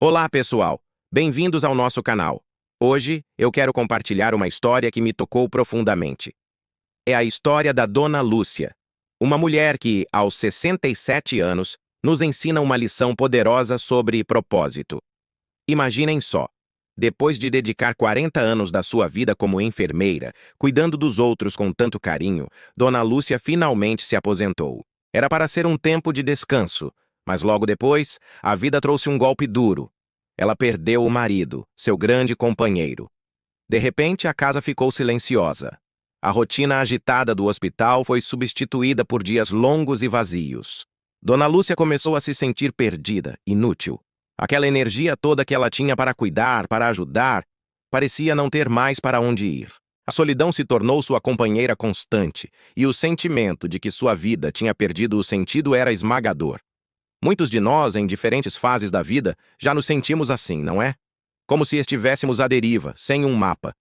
Olá, pessoal! Bem-vindos ao nosso canal. Hoje, eu quero compartilhar uma história que me tocou profundamente. É a história da Dona Lúcia, uma mulher que, aos 67 anos, nos ensina uma lição poderosa sobre propósito. Imaginem só, depois de dedicar 40 anos da sua vida como enfermeira, cuidando dos outros com tanto carinho, Dona Lúcia finalmente se aposentou. Era para ser um tempo de descanso, mas logo depois, a vida trouxe um golpe duro. Ela perdeu o marido, seu grande companheiro. De repente, a casa ficou silenciosa. A rotina agitada do hospital foi substituída por dias longos e vazios. Dona Lúcia começou a se sentir perdida, inútil. Aquela energia toda que ela tinha para cuidar, para ajudar, parecia não ter mais para onde ir. A solidão se tornou sua companheira constante, e o sentimento de que sua vida tinha perdido o sentido era esmagador. Muitos de nós, em diferentes fases da vida, já nos sentimos assim, não é? Como se estivéssemos à deriva, sem um mapa.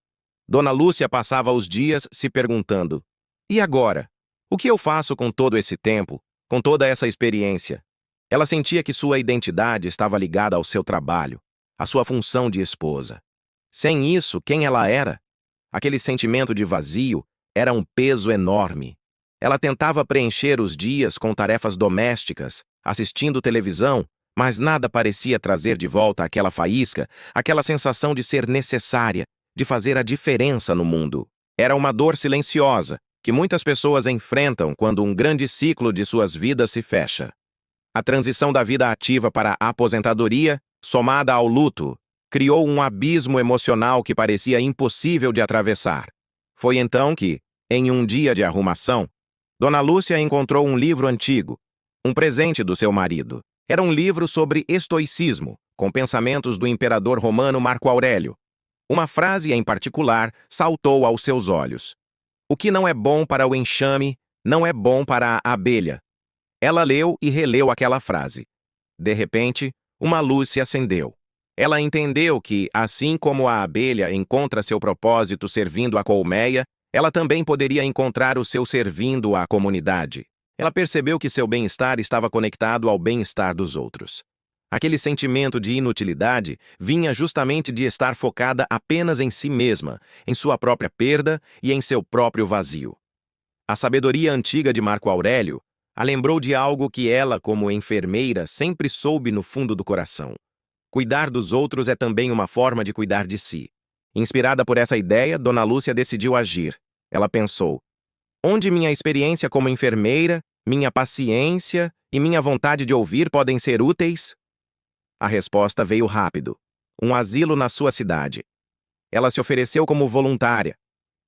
Dona Lúcia passava os dias se perguntando: e agora? O que eu faço com todo esse tempo, com toda essa experiência? Ela sentia que sua identidade estava ligada ao seu trabalho, à sua função de esposa. Sem isso, quem ela era? Aquele sentimento de vazio era um peso enorme. Ela tentava preencher os dias com tarefas domésticas, assistindo televisão, mas nada parecia trazer de volta aquela faísca, aquela sensação de ser necessária, de fazer a diferença no mundo. Era uma dor silenciosa, que muitas pessoas enfrentam quando um grande ciclo de suas vidas se fecha. A transição da vida ativa para a aposentadoria, somada ao luto, criou um abismo emocional que parecia impossível de atravessar. Foi então que, em um dia de arrumação, Dona Lúcia encontrou um livro antigo, um presente do seu marido. Era um livro sobre estoicismo, com pensamentos do imperador romano Marco Aurélio. Uma frase em particular saltou aos seus olhos: "O que não é bom para o enxame, não é bom para a abelha." Ela leu e releu aquela frase. De repente, uma luz se acendeu. Ela entendeu que, assim como a abelha encontra seu propósito servindo a colmeia, ela também poderia encontrar o seu servindo à comunidade. Ela percebeu que seu bem-estar estava conectado ao bem-estar dos outros. Aquele sentimento de inutilidade vinha justamente de estar focada apenas em si mesma, em sua própria perda e em seu próprio vazio. A sabedoria antiga de Marco Aurélio a lembrou de algo que ela, como enfermeira, sempre soube no fundo do coração. Cuidar dos outros é também uma forma de cuidar de si. Inspirada por essa ideia, Dona Lúcia decidiu agir. Ela pensou: onde minha experiência como enfermeira, minha paciência e minha vontade de ouvir podem ser úteis? A resposta veio rápido: um asilo na sua cidade. Ela se ofereceu como voluntária,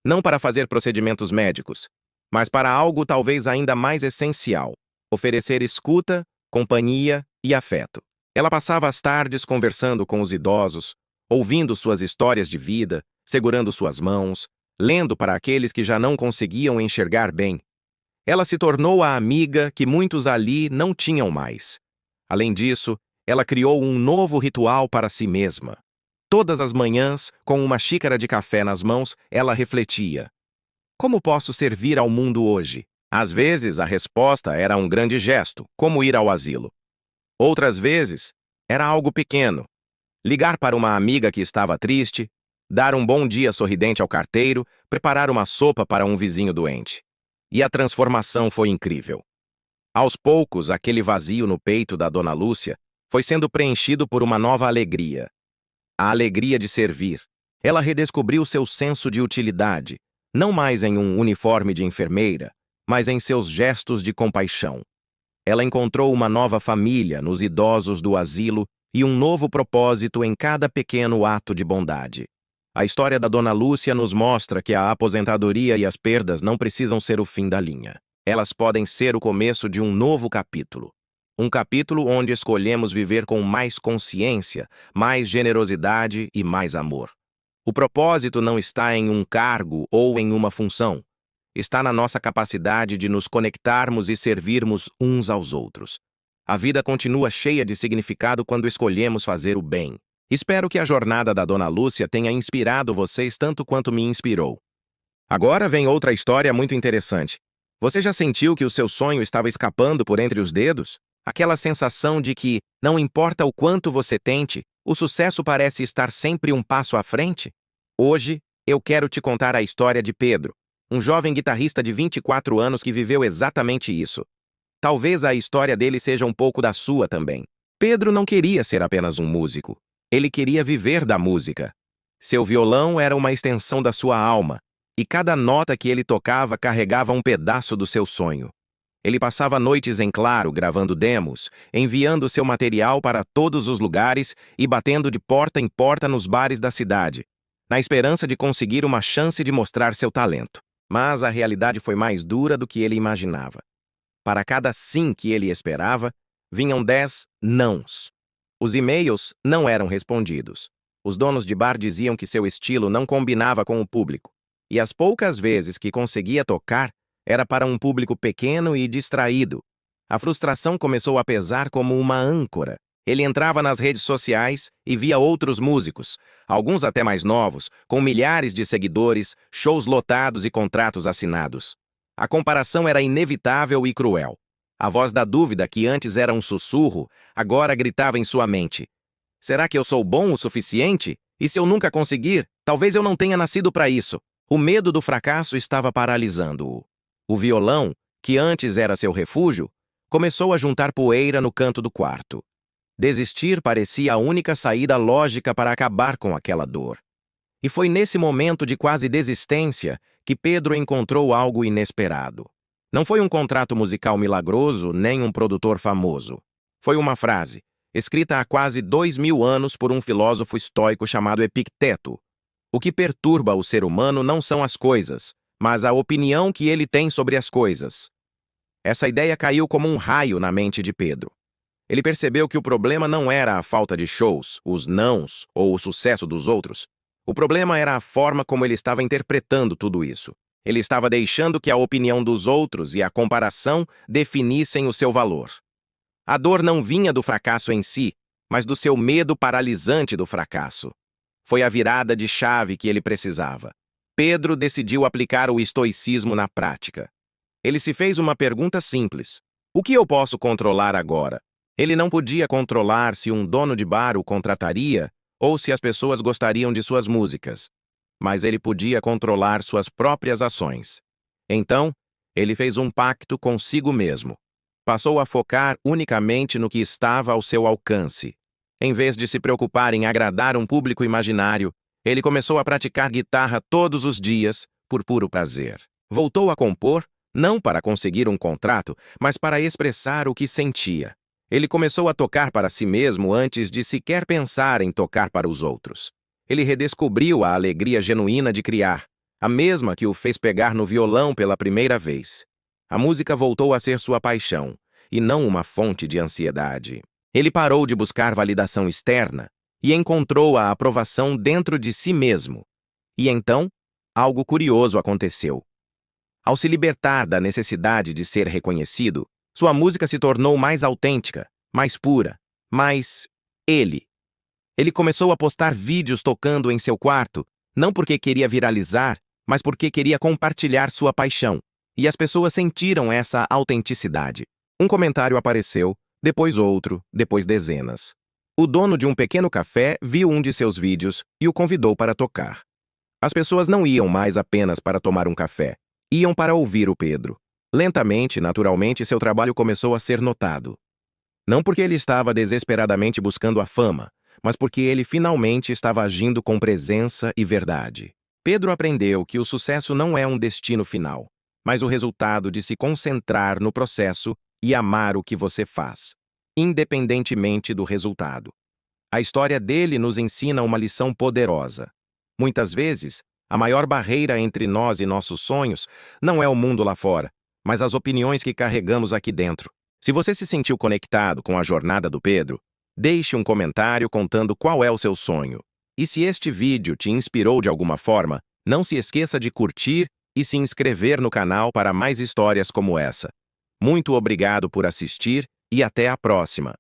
não para fazer procedimentos médicos, mas para algo talvez ainda mais essencial: oferecer escuta, companhia e afeto. Ela passava as tardes conversando com os idosos, ouvindo suas histórias de vida, segurando suas mãos, lendo para aqueles que já não conseguiam enxergar bem. Ela se tornou a amiga que muitos ali não tinham mais. Além disso, ela criou um novo ritual para si mesma. Todas as manhãs, com uma xícara de café nas mãos, ela refletia: como posso servir ao mundo hoje? Às vezes, a resposta era um grande gesto, como ir ao asilo. Outras vezes, era algo pequeno: ligar para uma amiga que estava triste, dar um bom dia sorridente ao carteiro, preparar uma sopa para um vizinho doente. E a transformação foi incrível. Aos poucos, aquele vazio no peito da Dona Lúcia foi sendo preenchido por uma nova alegria. A alegria de servir. Ela redescobriu seu senso de utilidade, não mais em um uniforme de enfermeira, mas em seus gestos de compaixão. Ela encontrou uma nova família nos idosos do asilo e um novo propósito em cada pequeno ato de bondade. A história da Dona Lúcia nos mostra que a aposentadoria e as perdas não precisam ser o fim da linha. Elas podem ser o começo de um novo capítulo. Um capítulo onde escolhemos viver com mais consciência, mais generosidade e mais amor. O propósito não está em um cargo ou em uma função. Está na nossa capacidade de nos conectarmos e servirmos uns aos outros. A vida continua cheia de significado quando escolhemos fazer o bem. Espero que a jornada da Dona Lúcia tenha inspirado vocês tanto quanto me inspirou. Agora vem outra história muito interessante. Você já sentiu que o seu sonho estava escapando por entre os dedos? Aquela sensação de que, não importa o quanto você tente, O sucesso parece estar sempre um passo à frente? Hoje, eu quero te contar a história de Pedro, um jovem guitarrista de 24 anos que viveu exatamente isso. Talvez a história dele seja um pouco da sua também. Pedro não queria ser apenas um músico. Ele queria viver da música. Seu violão era uma extensão da sua alma, e cada nota que ele tocava carregava um pedaço do seu sonho. Ele passava noites em claro gravando demos, enviando seu material para todos os lugares e batendo de porta em porta nos bares da cidade, na esperança de conseguir uma chance de mostrar seu talento. Mas a realidade foi mais dura do que ele imaginava. Para cada sim que ele esperava, vinham 10 nãos. Os e-mails não eram respondidos. Os donos de bar diziam que seu estilo não combinava com o público, e as poucas vezes que conseguia tocar, era para um público pequeno e distraído. A frustração começou a pesar como uma âncora. Ele entrava nas redes sociais e via outros músicos, alguns até mais novos, com milhares de seguidores, shows lotados e contratos assinados. A comparação era inevitável e cruel. A voz da dúvida, que antes era um sussurro, agora gritava em sua mente. Será que eu sou bom o suficiente? E se eu nunca conseguir, talvez eu não tenha nascido para isso. O medo do fracasso estava paralisando-o. O violão, que antes era seu refúgio, começou a juntar poeira no canto do quarto. Desistir parecia a única saída lógica para acabar com aquela dor. E foi nesse momento de quase desistência que Pedro encontrou algo inesperado. Não foi um contrato musical milagroso, nem um produtor famoso. Foi uma frase, escrita há quase 2000 anos por um filósofo estoico chamado Epicteto. O que perturba o ser humano não são as coisas, mas a opinião que ele tem sobre as coisas. Essa ideia caiu como um raio na mente de Pedro. Ele percebeu que o problema não era a falta de shows, os nãos ou o sucesso dos outros. O problema era a forma como ele estava interpretando tudo isso. Ele estava deixando que a opinião dos outros e a comparação definissem o seu valor. A dor não vinha do fracasso em si, mas do seu medo paralisante do fracasso. Foi a virada de chave que ele precisava. Pedro decidiu aplicar o estoicismo na prática. Ele se fez uma pergunta simples. O que eu posso controlar agora? Ele não podia controlar se um dono de bar o contrataria ou se as pessoas gostariam de suas músicas. Mas ele podia controlar suas próprias ações. Então, ele fez um pacto consigo mesmo. Passou a focar unicamente no que estava ao seu alcance. Em vez de se preocupar em agradar um público imaginário, ele começou a praticar guitarra todos os dias, por puro prazer. Voltou a compor, não para conseguir um contrato, mas para expressar o que sentia. Ele começou a tocar para si mesmo antes de sequer pensar em tocar para os outros. Ele redescobriu a alegria genuína de criar, a mesma que o fez pegar no violão pela primeira vez. A música voltou a ser sua paixão, e não uma fonte de ansiedade. Ele parou de buscar validação externa e encontrou a aprovação dentro de si mesmo. E então, algo curioso aconteceu. Ao se libertar da necessidade de ser reconhecido, sua música se tornou mais autêntica, mais pura, mais ele. Ele começou a postar vídeos tocando em seu quarto, não porque queria viralizar, mas porque queria compartilhar sua paixão. E as pessoas sentiram essa autenticidade. Um comentário apareceu, depois outro, depois dezenas. O dono de um pequeno café viu um de seus vídeos e o convidou para tocar. As pessoas não iam mais apenas para tomar um café, iam para ouvir o Pedro. Lentamente, naturalmente, seu trabalho começou a ser notado. Não porque ele estava desesperadamente buscando a fama, mas porque ele finalmente estava agindo com presença e verdade. Pedro aprendeu que o sucesso não é um destino final, mas o resultado de se concentrar no processo e amar o que você faz, independentemente do resultado. A história dele nos ensina uma lição poderosa. Muitas vezes, a maior barreira entre nós e nossos sonhos não é o mundo lá fora, mas as opiniões que carregamos aqui dentro. Se você se sentiu conectado com a jornada do Pedro, deixe um comentário contando qual é o seu sonho. E se este vídeo te inspirou de alguma forma, não se esqueça de curtir e se inscrever no canal para mais histórias como essa. Muito obrigado por assistir e até a próxima!